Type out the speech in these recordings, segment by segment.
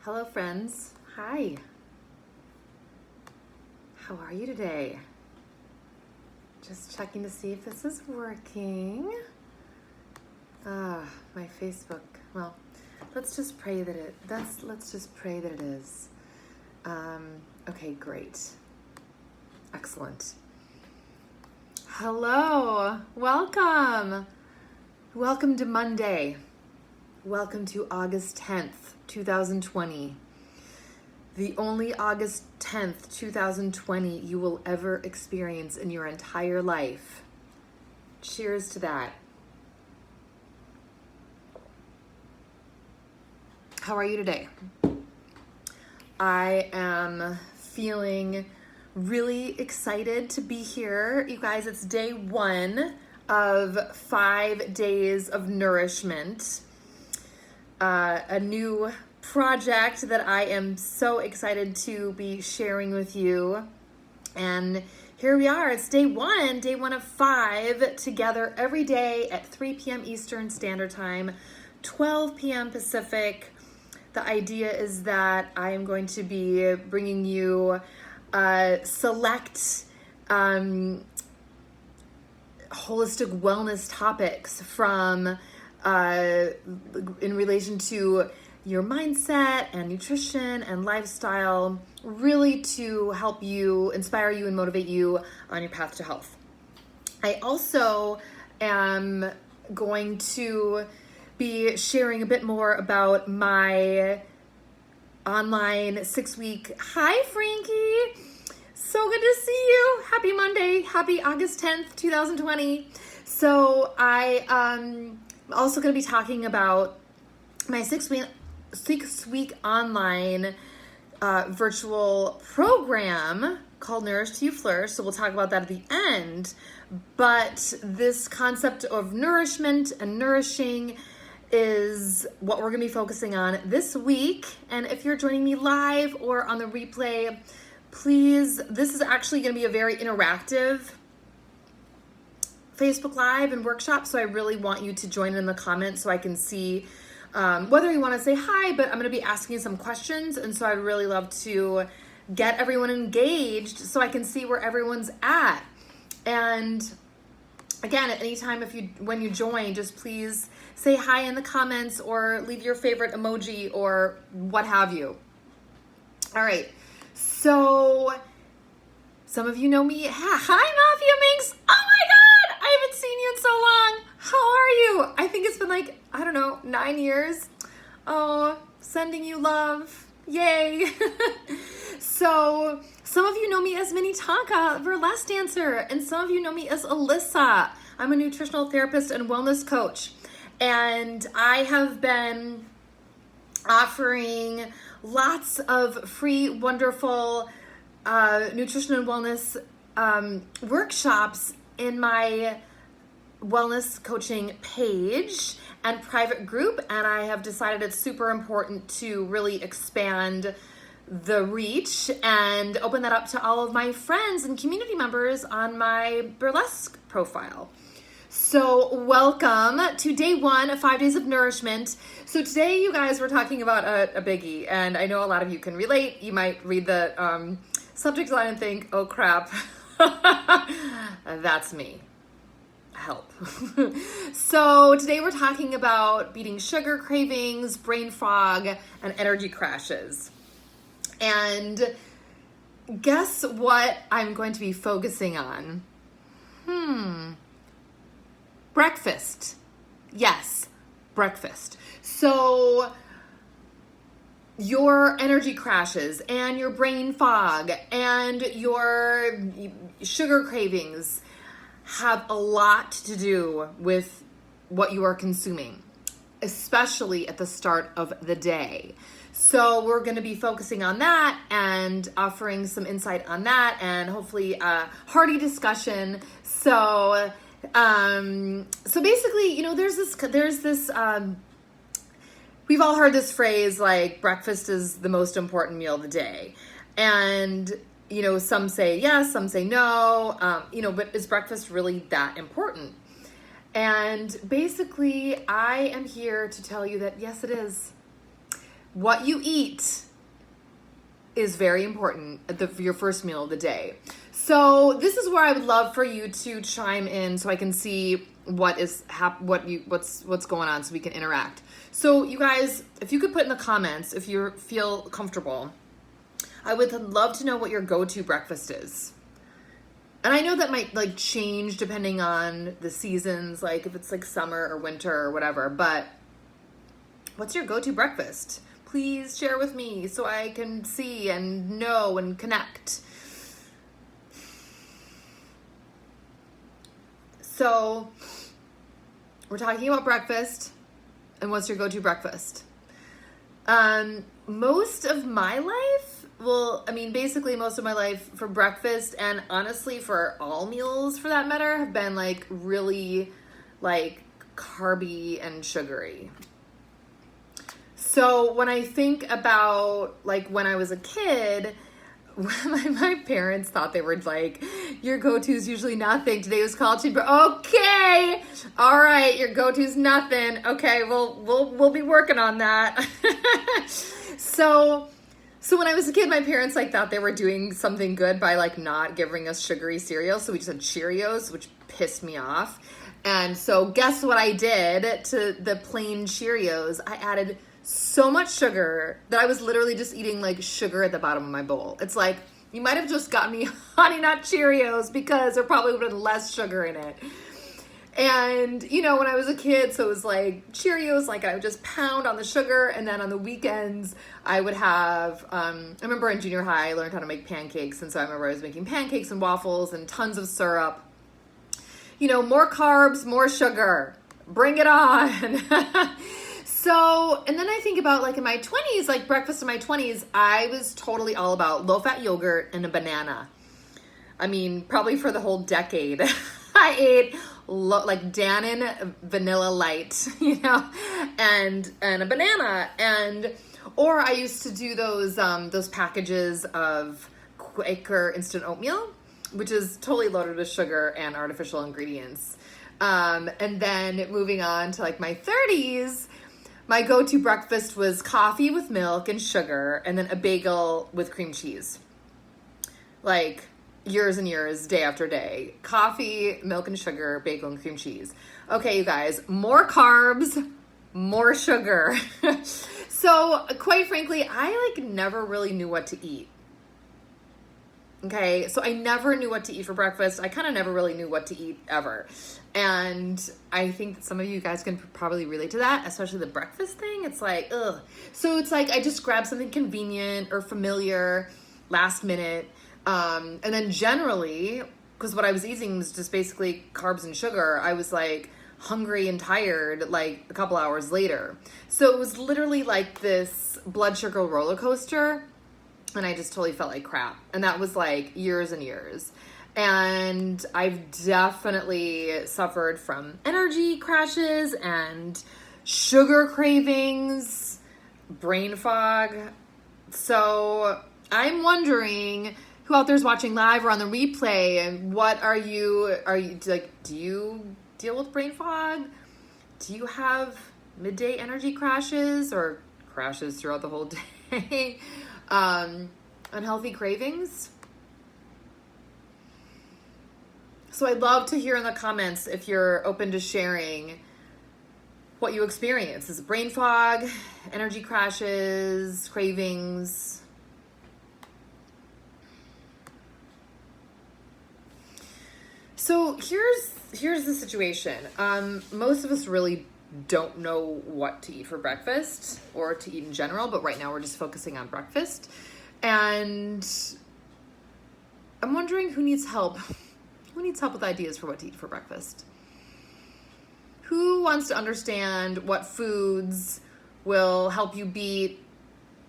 Hello, friends. Hi. How are you today? Just checking to see if this is working. My Facebook. Well, let's just pray that it is. Okay, great. Excellent. Hello. Welcome. Welcome to Monday. Welcome to August 10th, 2020. The only August 10th, 2020 you will ever experience in your entire life. Cheers to that. How are you today? I am feeling really excited to be here. You guys, it's day 1 of 5 days of nourishment. A new project that I am so excited to be sharing with you. And here we are. It's day 1 of 5 together every day at 3 p.m. Eastern Standard Time, 12 p.m. Pacific. The idea is that I am going to be bringing you select holistic wellness topics from in relation to your mindset and nutrition and lifestyle, really to help you, inspire you, and motivate you on your path to health. I also am going to be sharing a bit more about my online 6-week. Hi, Frankie. So good to see you. Happy Monday. Happy August 10th, 2020. So I'm also going to be talking about my 6-week online virtual program called Nourish to You Flourish. So we'll talk about that at the end. But this concept of nourishment and nourishing is what we're going to be focusing on this week. And if you're joining me live or on the replay, please, this is actually going to be a very interactive Facebook Live and workshop. So I really want you to join in the comments so I can see whether you want to say hi, but I'm going to be asking some questions. And so I'd really love to get everyone engaged so I can see where everyone's at. And again, at any time, when you join, just please say hi in the comments or leave your favorite emoji or what have you. All right. So some of you know me. Hi, Mafia Minx. Oh my God. I haven't seen you in so long. How are you? I think it's been 9 years. Oh, sending you love. Yay. So some of you know me as Minnetonka, burlesque dancer, and some of you know me as Alyssa. I'm a nutritional therapist and wellness coach. And I have been offering lots of free, wonderful nutrition and wellness workshops in my wellness coaching page and private group. And I have decided it's super important to really expand the reach and open that up to all of my friends and community members on my burlesque profile. So welcome to day 1 of 5 days of nourishment. So today, you guys, we're talking about a biggie, and I know a lot of you can relate. You might read the subject line and think, oh crap, that's me. Help. So today we're talking about beating sugar cravings, brain fog, and energy crashes. And guess what I'm going to be focusing on? Breakfast. Yes, breakfast. So your energy crashes and your brain fog and your sugar cravings have a lot to do with what you are consuming, especially at the start of the day. So we're going to be focusing on that and offering some insight on that and hopefully a hearty discussion. So basically, there's this, we've all heard this phrase like breakfast is the most important meal of the day. And, some say yes, some say no, but is breakfast really that important? And basically I am here to tell you that yes, it is. what you eat is very important at your first meal of the day. So this is where I would love for you to chime in so I can see what's going on so we can interact. So you guys, if you could put in the comments if you feel comfortable, I would love to know what your go-to breakfast is. And I know that might like change depending on the seasons, like if it's like summer or winter or whatever, but what's your go-to breakfast? Please share with me so I can see and know and connect. So we're talking about breakfast and what's your go-to breakfast? Most of my life, basically most of my life for breakfast and honestly for all meals for that matter have been like really like carby and sugary. So when I think about like when I was a kid, my parents thought they were like, your go-to is usually nothing. Today was college cheaper. Okay. All right. Your go-to is nothing. Okay. We'll be working on that. So when I was a kid, my parents like thought they were doing something good by like not giving us sugary cereal. So we just had Cheerios, which pissed me off. And so guess what I did to the plain Cheerios? I added so much sugar that I was literally just eating like sugar at the bottom of my bowl. It's like, you might have just got me Honey Nut Cheerios because there probably would have been less sugar in it. And, you know, when I was a kid, so it was like Cheerios, like I would just pound on the sugar. And then on the weekends, I would have, I remember in junior high, I learned how to make pancakes. And so I remember I was making pancakes and waffles and tons of syrup. You know, more carbs, more sugar. Bring it on. So, and then I think about like in my 20s, like breakfast in my 20s, I was totally all about low-fat yogurt and a banana. I mean, probably for the whole decade, I ate like Dannon Vanilla Light, you know, and a banana, or I used to do those packages of Quaker instant oatmeal, which is totally loaded with sugar and artificial ingredients. And then moving on to like my 30s. My go-to breakfast was coffee with milk and sugar and then a bagel with cream cheese. Like years and years, day after day. Coffee, milk and sugar, bagel and cream cheese. Okay, you guys, more carbs, more sugar. So quite frankly, I like never really knew what to eat. Okay, so I never knew what to eat for breakfast. I kind of never really knew what to eat ever. And I think that some of you guys can probably relate to that, especially the breakfast thing. It's like, ugh. So it's like I just grab something convenient or familiar last minute. And then generally, because what I was eating was just basically carbs and sugar, I was like hungry and tired like a couple hours later. So it was literally like this blood sugar roller coaster. And I just totally felt like crap. And that was like years and years. And I've definitely suffered from energy crashes and sugar cravings, brain fog. So I'm wondering who out there is watching live or on the replay, and what are you like, do you deal with brain fog? Do you have midday energy crashes or crashes throughout the whole day? Unhealthy cravings. So I'd love to hear in the comments if you're open to sharing what you experience. Is it brain fog, energy crashes, cravings? So here's the situation. Most of us really don't know what to eat for breakfast or to eat in general, but right now we're just focusing on breakfast. And I'm wondering who needs help. Who needs help with ideas for what to eat for breakfast? Who wants to understand what foods will help you beat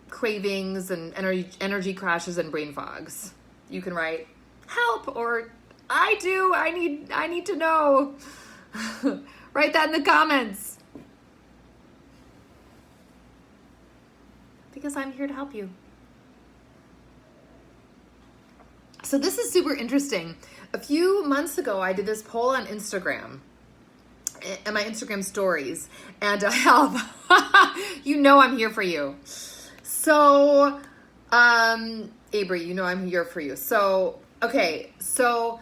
cravings and energy crashes and brain fogs? You can write help, or I do. I need to know. Write that in the comments. Because I'm here to help you. So this is super interesting. A few months ago, I did this poll on Instagram and my Instagram stories, and help. You know I'm here for you. So, Avery, you know I'm here for you. So, okay, so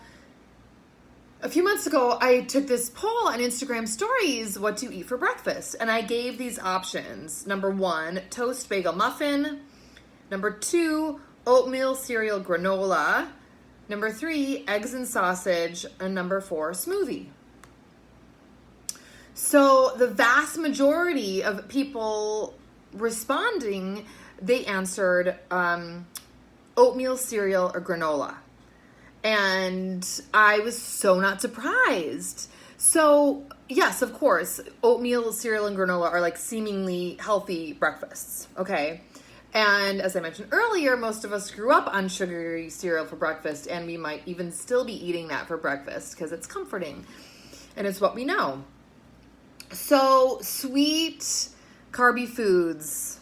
a few months ago, I took this poll on Instagram stories, what to eat for breakfast. And I gave these options. Number 1, toast bagel muffin. Number 2, oatmeal cereal granola. Number 3, eggs and sausage. And number 4, smoothie. So the vast majority of people responding, they answered oatmeal cereal or granola. And I was so not surprised. So yes, of course, oatmeal, cereal, and granola are like seemingly healthy breakfasts, okay? And as I mentioned earlier, most of us grew up on sugary cereal for breakfast, and we might even still be eating that for breakfast because it's comforting and it's what we know. So sweet, carby foods,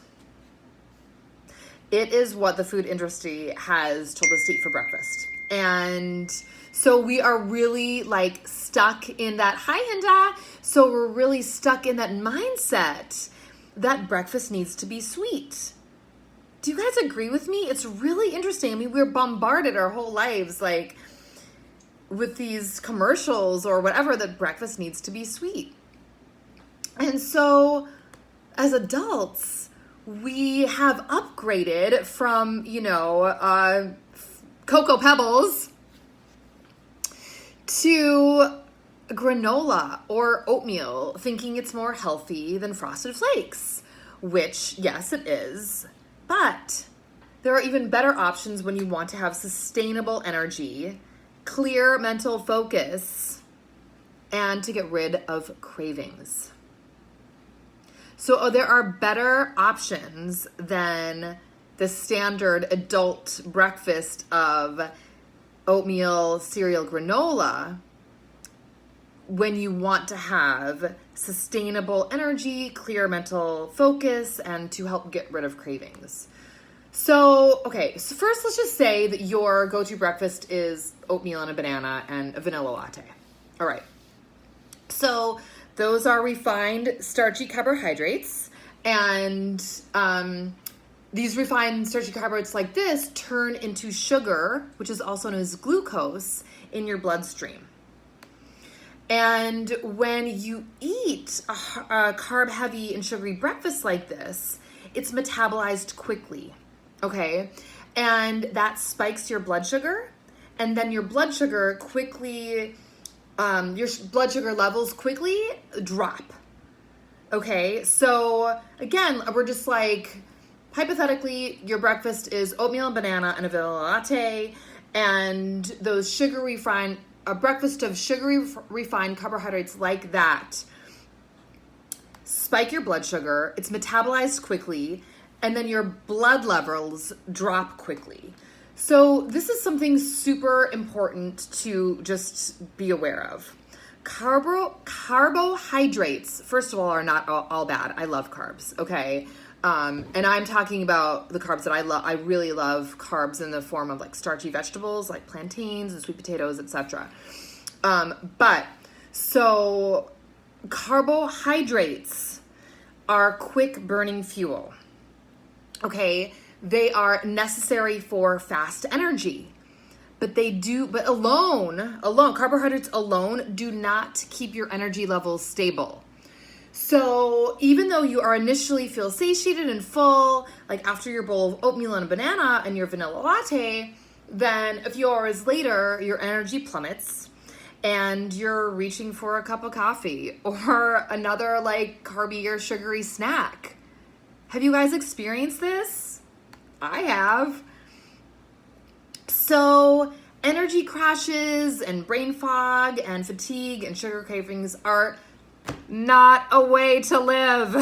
it is what the food industry has told us to eat for breakfast. And so we are really like stuck in that, hi Hinda, so we're really stuck in that mindset that breakfast needs to be sweet. Do you guys agree with me? It's really interesting. I mean, we're bombarded our whole lives like with these commercials or whatever that breakfast needs to be sweet. And so as adults, we have upgraded from, Cocoa Pebbles to granola or oatmeal, thinking it's more healthy than Frosted Flakes, which, yes, it is. But there are even better options when you want to have sustainable energy, clear mental focus, and to get rid of cravings. So there are better options than the standard adult breakfast of oatmeal, cereal, granola when you want to have sustainable energy, clear mental focus, and to help get rid of cravings. So, okay, so first let's just say that your go-to breakfast is oatmeal and a banana and a vanilla latte. All right. So those are refined starchy carbohydrates, and these refined starchy carbohydrates like this turn into sugar, which is also known as glucose, in your bloodstream. And when you eat a carb-heavy and sugary breakfast like this, it's metabolized quickly, okay? And that spikes your blood sugar, and then your blood sugar quickly, your blood sugar levels quickly drop, okay? So again, we're just like, hypothetically, your breakfast is oatmeal and banana and a vanilla latte, and those a breakfast of sugary refined carbohydrates like that spike your blood sugar, it's metabolized quickly, and then your blood levels drop quickly. So this is something super important to just be aware of. Carbohydrates, first of all, are not all bad. I love carbs, okay? And I'm talking about the carbs that I love. I really love carbs in the form of like starchy vegetables like plantains and sweet potatoes, etc. But so carbohydrates are quick burning fuel. Okay, they are necessary for fast energy, but carbohydrates alone do not keep your energy levels stable. So even though you are initially feel satiated and full, like after your bowl of oatmeal and a banana and your vanilla latte, then a few hours later, your energy plummets and you're reaching for a cup of coffee or another like carby or sugary snack. Have you guys experienced this? I have. So energy crashes and brain fog and fatigue and sugar cravings are not a way to live.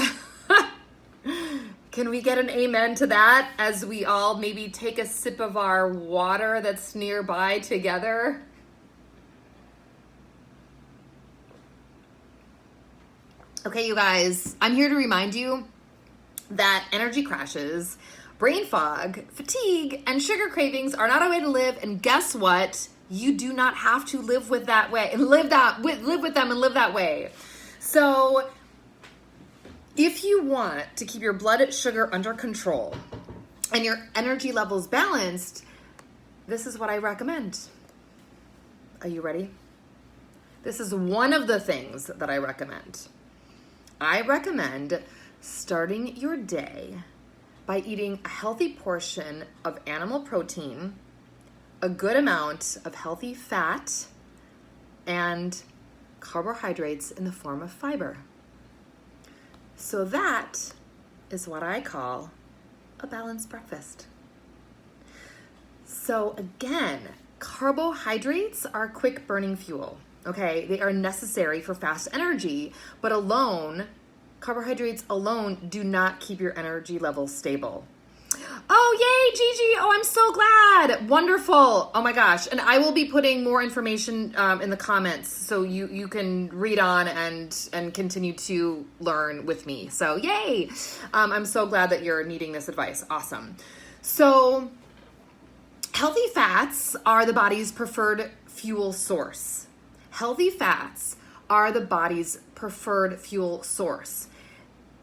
Can we get an amen to that as we all maybe take a sip of our water that's nearby together? Okay, you guys, I'm here to remind you that energy crashes, brain fog, fatigue, and sugar cravings are not a way to live. And guess what? You do not have to live with that way and live with them and live that way. So if you want to keep your blood sugar under control, and your energy level's balanced, this is what I recommend. Are you ready? This is one of the things that I recommend. I recommend starting your day by eating a healthy portion of animal protein, a good amount of healthy fat, and carbohydrates in the form of fiber. So that is what I call a balanced breakfast. So again, carbohydrates are quick burning fuel, okay? They are necessary for fast energy, but carbohydrates alone do not keep your energy level stable. Oh, yay, Gigi. Oh, I'm so glad. Wonderful. Oh my gosh. And I will be putting more information in the comments so you can read on and continue to learn with me. So yay. I'm so glad that you're needing this advice. Awesome. So healthy fats are the body's preferred fuel source. Healthy fats are the body's preferred fuel source.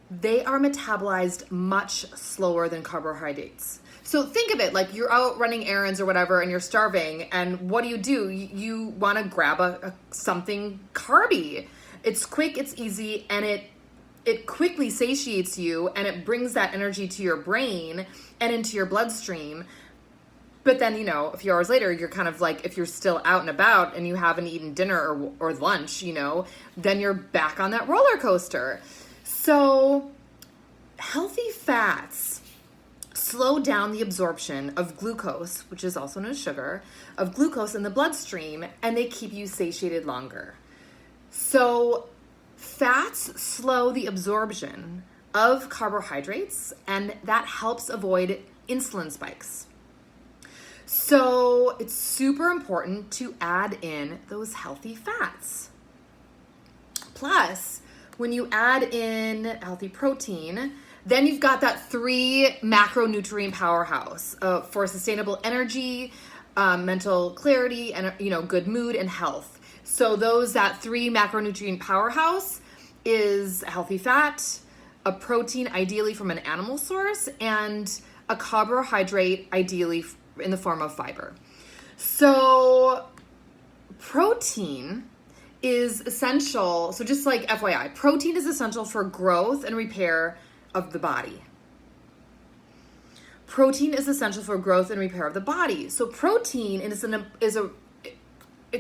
They are metabolized much slower than carbohydrates. So think of it like you're out running errands or whatever and you're starving, and what do? You want to grab something carby. It's quick, it's easy, and it quickly satiates you, and it brings that energy to your brain and into your bloodstream. But then, a few hours later, you're kind of like, if you're still out and about and you haven't eaten dinner or lunch, then you're back on that roller coaster. So healthy fats slow down the absorption of glucose, which is also known as sugar, of glucose in the bloodstream, and they keep you satiated longer. So fats slow the absorption of carbohydrates, and that helps avoid insulin spikes. So it's super important to add in those healthy fats. Plus, when you add in healthy protein, then you've got that 3 macronutrient powerhouse for sustainable energy, mental clarity, and good mood and health. So that 3 macronutrient powerhouse is a healthy fat, a protein ideally from an animal source, and a carbohydrate ideally in the form of fiber. So protein is essential. So just like FYI, protein is essential for growth and repair of the body. Protein is essential for growth and repair of the body. So protein is a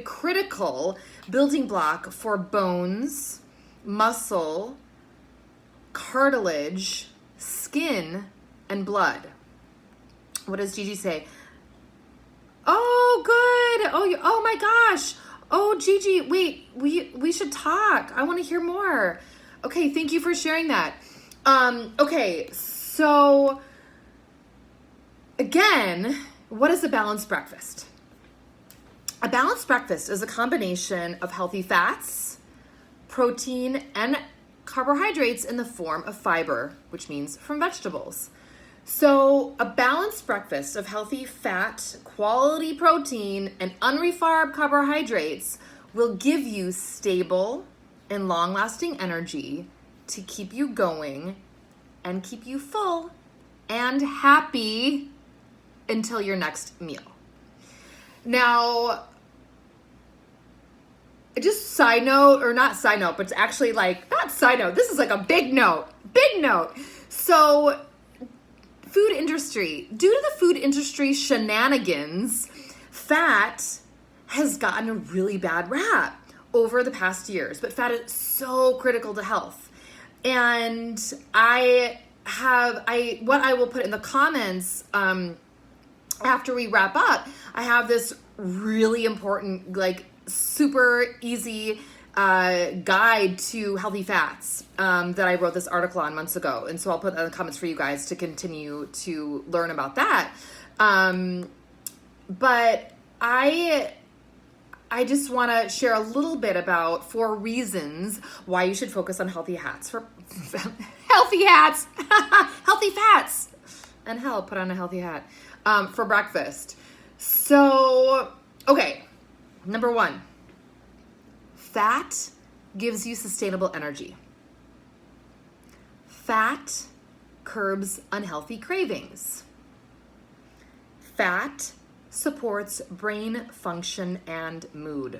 critical building block for bones, muscle, cartilage, skin, and blood. What does Gigi say? Oh, good. Oh my gosh. Oh, Gigi, wait, we should talk. I want to hear more. Okay, thank you for sharing that. Okay, so again, what is a balanced breakfast? A balanced breakfast is a combination of healthy fats, protein, and carbohydrates in the form of fiber, which means from vegetables. So a balanced breakfast of healthy fat, quality protein, and unrefined carbohydrates will give you stable and long-lasting energy to keep you going and keep you full and happy until your next meal. Now, just side note, or not side note, but it's actually not side note. This is like a big note. So food industry. Due to the food industry shenanigans, fat has gotten a really bad rap over the past years, but fat is so critical to health. And what I will put in the comments after we wrap up, I have this really important, super easy guide to healthy fats that I wrote this article on months ago. And so I'll put in the comments for you guys to continue to learn about that. But I just want to share a little bit about 4 reasons why you should focus on healthy fats healthy fats, and put on a healthy hat for breakfast. So, okay, number 1. Fat gives you sustainable energy. Fat curbs unhealthy cravings. Fat supports brain function and mood.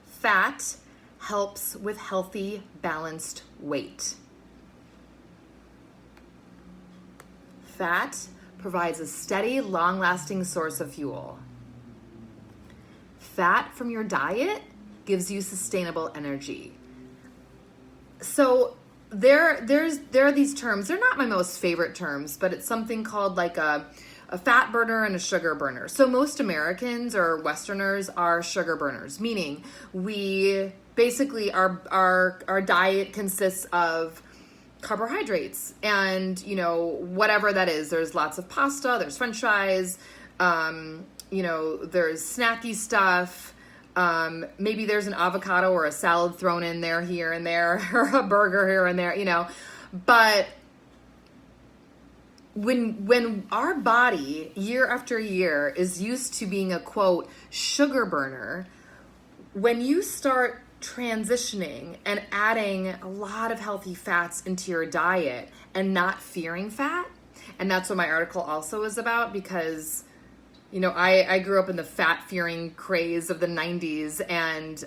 Fat helps with healthy, balanced weight. Fat provides a steady, long-lasting source of fuel. Fat from your diet gives you sustainable energy. So there are these terms. They're not my most favorite terms, but it's something called like a fat burner and a sugar burner. So most Americans or Westerners are sugar burners, meaning we basically our diet consists of carbohydrates and, whatever that is. There's lots of pasta, there's French fries, there's snacky stuff. Maybe there's an avocado or a salad thrown in there here and there, or a burger here and there, but when our body year after year is used to being a quote sugar burner, when you start transitioning and adding a lot of healthy fats into your diet and not fearing fat, and that's what my article also is about, because I grew up in the fat-fearing craze of the 90s, and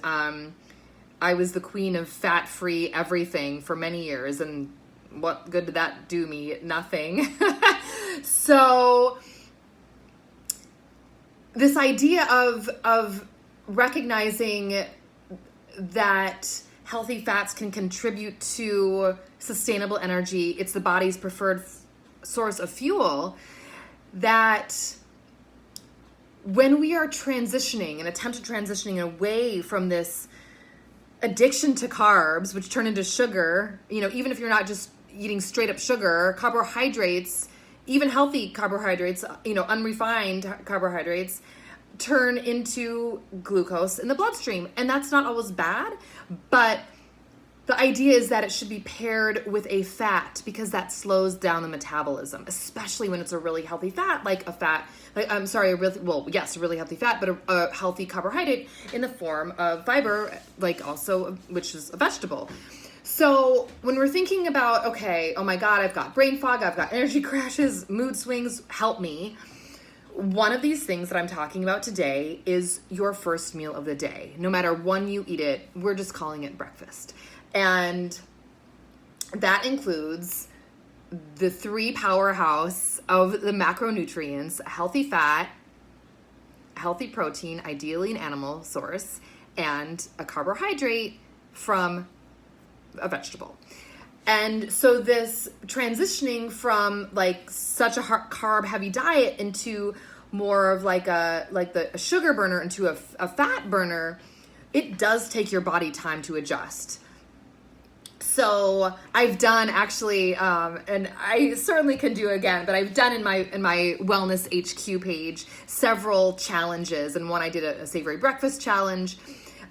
I was the queen of fat-free everything for many years, and what good did that do me? Nothing. So this idea of recognizing that healthy fats can contribute to sustainable energy, it's the body's preferred source of fuel, that when we are transitioning and attempted transitioning away from this addiction to carbs, which turn into sugar, even if you're not just eating straight up sugar, carbohydrates, even healthy carbohydrates, unrefined carbohydrates, turn into glucose in the bloodstream. And that's not always bad, but the idea is that it should be paired with a fat, because that slows down the metabolism, especially when it's a really healthy fat, a really healthy fat, but a healthy carbohydrate in the form of fiber, which is a vegetable. So when we're thinking about, okay, oh my God, I've got brain fog, I've got energy crashes, mood swings, help me. One of these things that I'm talking about today is your first meal of the day. No matter when you eat it, we're just calling it breakfast. And that includes the three powerhouse of the macronutrients: healthy fat, healthy protein, ideally an animal source, and a carbohydrate from a vegetable. And so this transitioning from such a carb heavy diet into more of a sugar burner into a fat burner, it does take your body time to adjust. So I've done actually, and I certainly can do it again, but I've done in my Wellness HQ page several challenges, and one I did a savory breakfast challenge,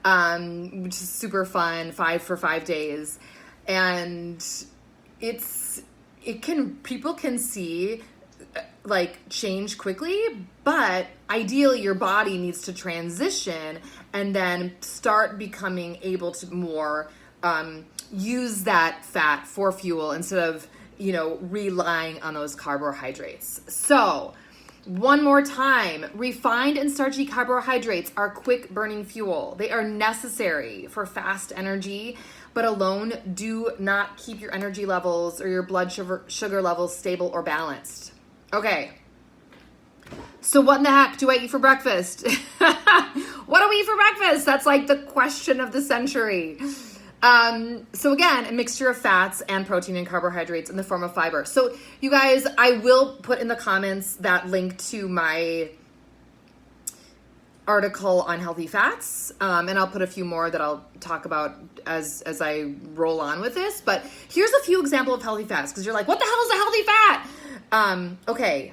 which is super fun, 5 for 5 days, and people can see change quickly, but ideally your body needs to transition and then start becoming able to more use that fat for fuel instead of, relying on those carbohydrates. So one more time, refined and starchy carbohydrates are quick burning fuel. They are necessary for fast energy, but alone do not keep your energy levels or your blood sugar levels stable or balanced. Okay. So what in the heck do I eat for breakfast? What do we eat for breakfast? That's the question of the century. So again, a mixture of fats and protein and carbohydrates in the form of fiber. So you guys, I will put in the comments that link to my article on healthy fats. And I'll put a few more that I'll talk about as I roll on with this. But here's a few examples of healthy fats, because you're like, what the hell is a healthy fat? Okay.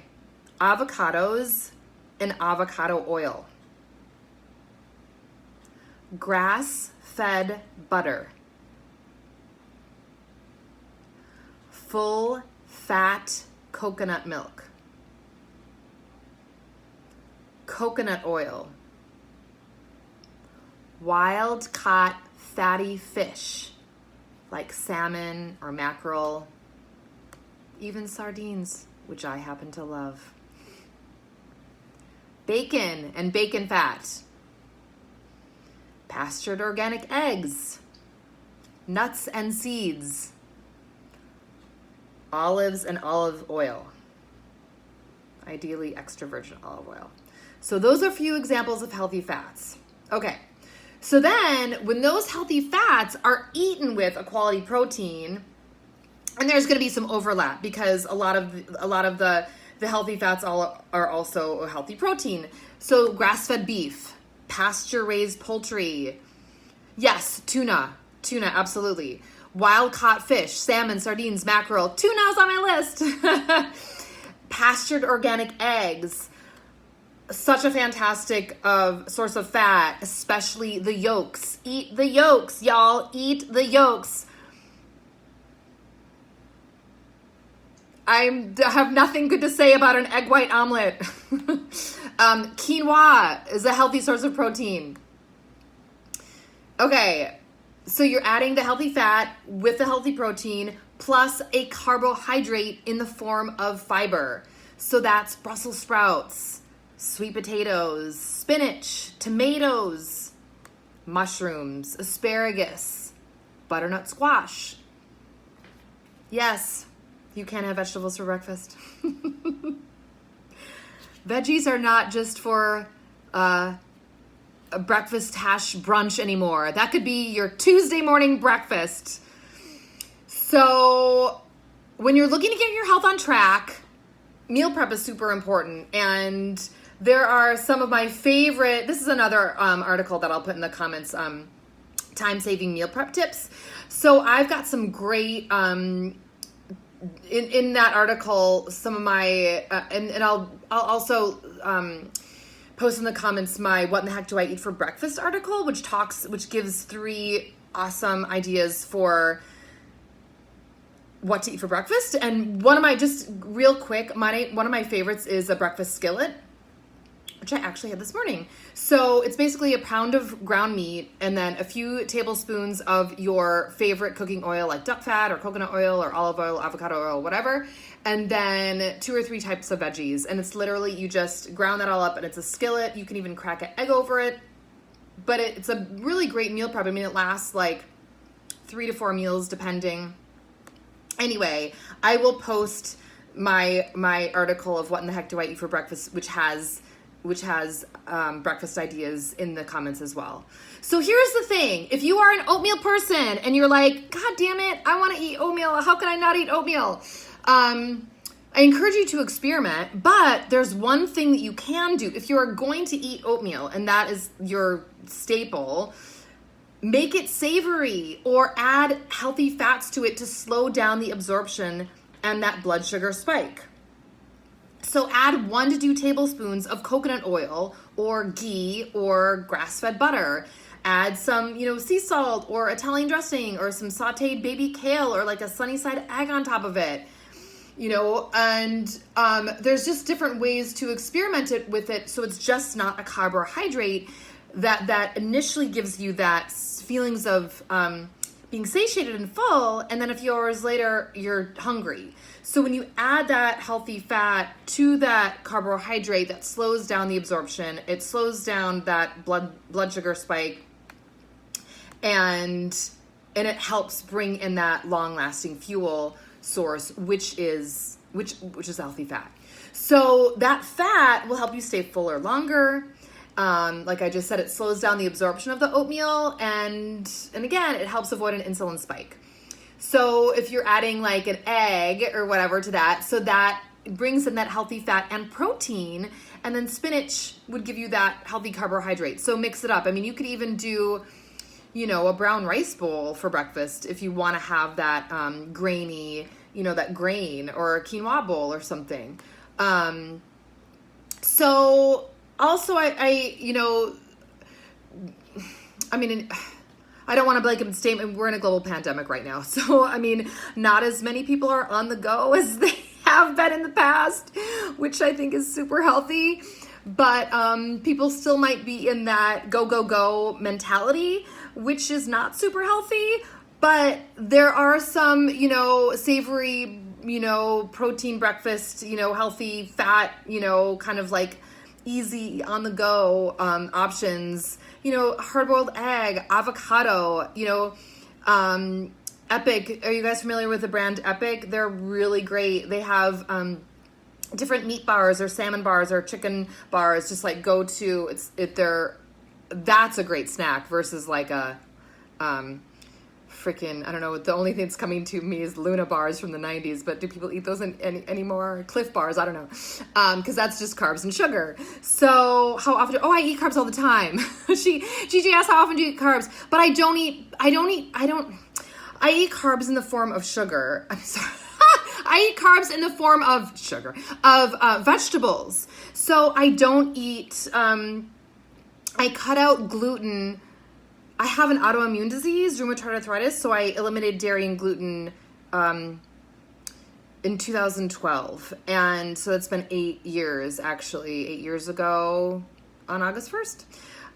Avocados and avocado oil. Grass-fed butter. Full fat coconut milk. Coconut oil. Wild caught fatty fish like salmon or mackerel, even sardines, which I happen to love. bacon and bacon fat, pastured organic eggs, nuts and seeds, olives and olive oil, ideally extra virgin olive oil. So those are a few examples of healthy fats. Okay, so then when those healthy fats are eaten with a quality protein, and there's going to be some overlap because a lot of the healthy fats are also a healthy protein. So grass-fed beef, pasture-raised poultry, yes, tuna, absolutely. Wild-caught fish, salmon, sardines, mackerel, tuna's on my list. Pastured organic eggs, such a fantastic source of fat, especially the yolks. Eat the yolks, y'all. Eat the yolks. I have nothing good to say about an egg white omelet. Quinoa is a healthy source of protein. Okay, so you're adding the healthy fat with the healthy protein plus a carbohydrate in the form of fiber. So that's Brussels sprouts, sweet potatoes, spinach, tomatoes, mushrooms, asparagus, butternut squash. Yes, you can have vegetables for breakfast. Veggies are not just for a breakfast hash brunch anymore. That could be your Tuesday morning breakfast. So when you're looking to get your health on track, meal prep is super important. And there are some of my favorite, this is another article that I'll put in the comments, time-saving meal prep tips. So I've got some great, in that article, some of my, and I'll also post in the comments my What in the Heck Do I Eat for Breakfast article, which gives 3 awesome ideas for what to eat for breakfast. And one of my, just real quick, one of my favorites is a breakfast skillet, which I actually had this morning. So it's basically a pound of ground meat and then a few tablespoons of your favorite cooking oil, like duck fat or coconut oil or olive oil, avocado oil, whatever. And then 2 or 3 types of veggies. And it's literally, you just ground that all up and it's a skillet. You can even crack an egg over it. But it's a really great meal prep. I mean, it lasts like 3 to 4 meals depending. Anyway, I will post my article of What in the Heck Do I Eat for Breakfast, which has breakfast ideas in the comments as well. So here's the thing. If you are an oatmeal person and you're like, God damn it, I want to eat oatmeal. How can I not eat oatmeal? I encourage you to experiment, but there's one thing that you can do. If you're going to eat oatmeal and that is your staple, make it savory or add healthy fats to it to slow down the absorption and that blood sugar spike. So add 1 to 2 tablespoons of coconut oil or ghee or grass-fed butter. Add some, sea salt or Italian dressing or some sauteed baby kale or like a sunny side egg on top of it. And there's just different ways to experiment with it so it's just not a carbohydrate that initially gives you that feelings of being satiated and full, and then a few hours later, you're hungry. So when you add that healthy fat to that carbohydrate, that slows down the absorption, it slows down that blood sugar spike, and it helps bring in that long-lasting fuel source, which is healthy fat. So that fat will help you stay fuller longer. Like I just said, it slows down the absorption of the oatmeal, and again, it helps avoid an insulin spike. So if you're adding like an egg or whatever to that, so that brings in that healthy fat and protein, and then spinach would give you that healthy carbohydrate. So mix it up. I mean, you could even do, a brown rice bowl for breakfast if you want to have that grainy, that grain, or a quinoa bowl or something. So also, I don't want to blanket statement. We're in a global pandemic right now. So, I mean, not as many people are on the go as they have been in the past, which I think is super healthy. But people still might be in that go, go, go mentality, which is not super healthy. But there are some, savory, protein breakfast, healthy fat, kind of like easy on the go options, hard-boiled egg, avocado, Epic. Are you guys familiar with the brand Epic? They're really great. They have different meat bars or salmon bars or chicken bars. Just like go to that's a great snack versus like a freaking, I don't know, the only thing that's coming to me is Luna bars from the 90s, but do people eat those anymore? Cliff bars, I don't know, because that's just carbs and sugar. So how often? I eat carbs all the time. Gigi asked, how often do you eat carbs? But I eat carbs in the form of sugar. I'm sorry. I eat carbs in the form of sugar, of vegetables. So I don't eat, I cut out gluten. I have an autoimmune disease, rheumatoid arthritis, so I eliminated dairy and gluten in 2012. And so it's been 8 years, actually, 8 years ago on August 1st.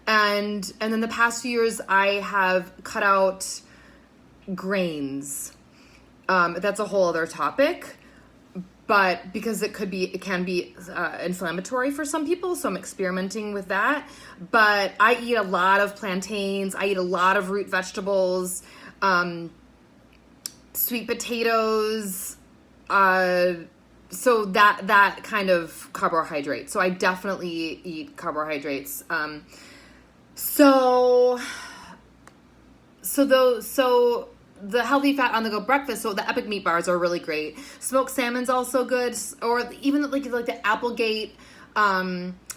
And then the past few years, I have cut out grains. That's a whole other topic. But because it can be inflammatory for some people, so I'm experimenting with that. But I eat a lot of plantains. I eat a lot of root vegetables, sweet potatoes. So that kind of carbohydrate. So I definitely eat carbohydrates. The healthy fat on the go breakfast, so the Epic meat bars are really great. Smoked salmon's also good, or even like the Applegate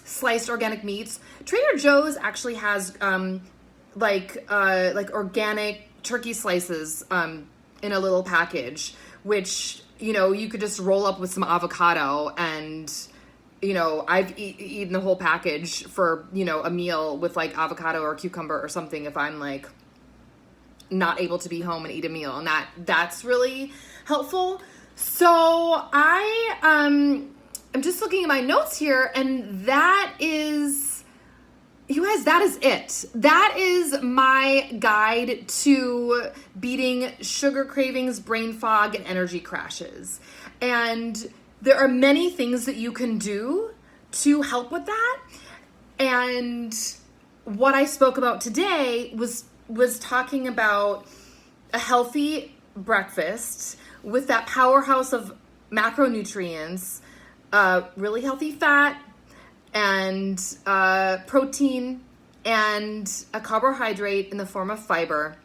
sliced organic meats. Trader Joe's actually has like organic turkey slices in a little package, which you could just roll up with some avocado, and I've eaten the whole package for a meal with like avocado or cucumber or something if I'm like not able to be home and eat a meal, and that's really helpful. So I'm just looking at my notes here, and that is, you guys, that is it. That is my guide to beating sugar cravings, brain fog, and energy crashes. And there are many things that you can do to help with that. And what I spoke about today was talking about a healthy breakfast with that powerhouse of macronutrients, really healthy fat, and protein, and a carbohydrate in the form of fiber.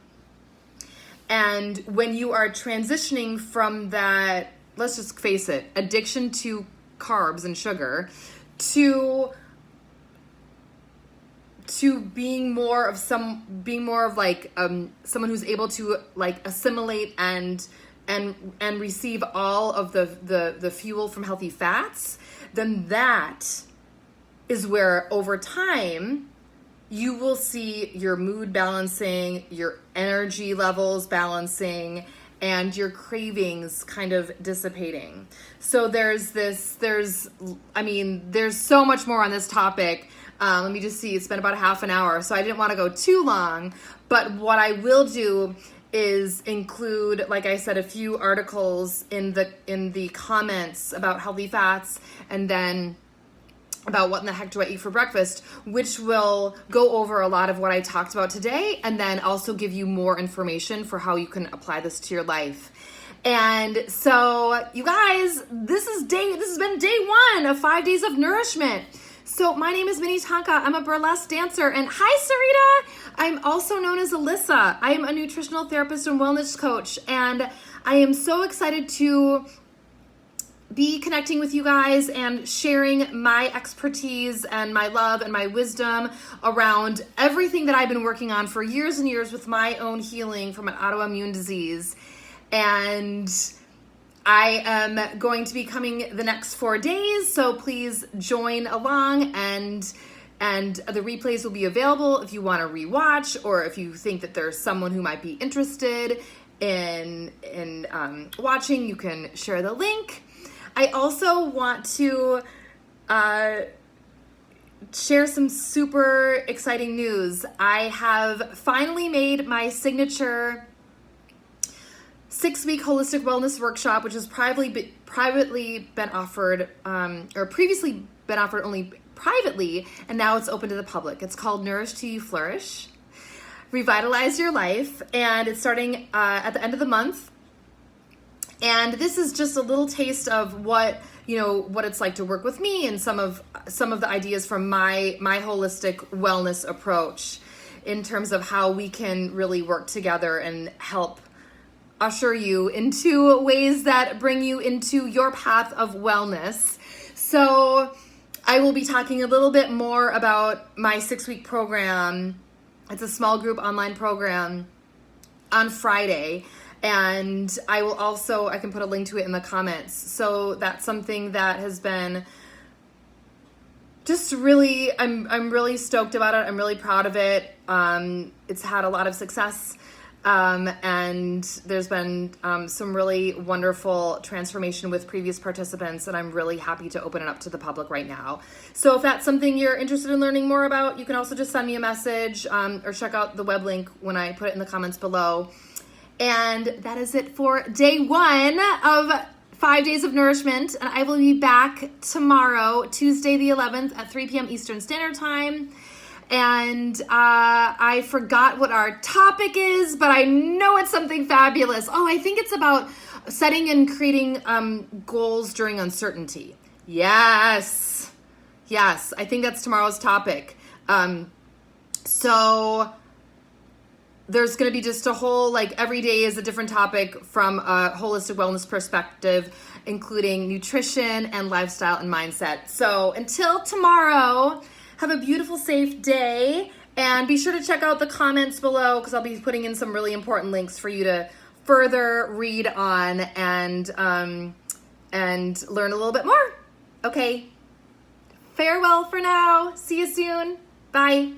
And when you are transitioning from that, let's just face it, addiction to carbs and sugar, to being more of like someone who's able to like assimilate and receive all of the fuel from healthy fats, then that is where over time you will see your mood balancing, your energy levels balancing, and your cravings kind of dissipating. So there's so much more on this topic. Let me just see, it's been about a half an hour, so I didn't want to go too long, but what I will do is include, like I said, a few articles in the comments about healthy fats, and then about what in the heck do I eat for breakfast, which will go over a lot of what I talked about today, and then also give you more information for how you can apply this to your life. And so, you guys, this has been day 1 of 5 days of nourishment. So my name is Minnie Tonka. I'm a burlesque dancer. And hi, Sarita. I'm also known as Alyssa. I am a nutritional therapist and wellness coach. And I am so excited to be connecting with you guys and sharing my expertise and my love and my wisdom around everything that I've been working on for years and years with my own healing from an autoimmune disease. And I am going to be coming the next 4 days, so please join along, and the replays will be available if you want to rewatch, or if you think that there's someone who might be interested in watching, you can share the link. I also want to share some super exciting news. I have finally made my signature 6-week holistic wellness workshop, which has privately been offered, or previously been offered only privately, and now it's open to the public. It's called Nourish to You Flourish. Revitalize Your Life, and it's starting at the end of the month. And this is just a little taste of what it's like to work with me, and some of the ideas from my holistic wellness approach in terms of how we can really work together and help usher you into ways that bring you into your path of wellness. So I will be talking a little bit more about my 6-week program. It's a small group online program on Friday. And I can put a link to it in the comments. So that's something that has been just really, I'm really stoked about it. I'm really proud of it. It's had a lot of success. And there's been some really wonderful transformation with previous participants, and I'm really happy to open it up to the public right now. So if that's something you're interested in learning more about, you can also just send me a message or check out the web link when I put it in the comments below. And that is it for day 1 of 5 days of nourishment. And I will be back tomorrow, Tuesday the 11th at 3 p.m. Eastern Standard Time. And I forgot what our topic is, but I know it's something fabulous. Oh, I think it's about setting and creating goals during uncertainty. Yes, I think that's tomorrow's topic. So there's going to be just a whole, every day is a different topic from a holistic wellness perspective, including nutrition and lifestyle and mindset. So until tomorrow, have a beautiful, safe day, and be sure to check out the comments below, because I'll be putting in some really important links for you to further read on and learn a little bit more. Okay, farewell for now. See you soon. Bye.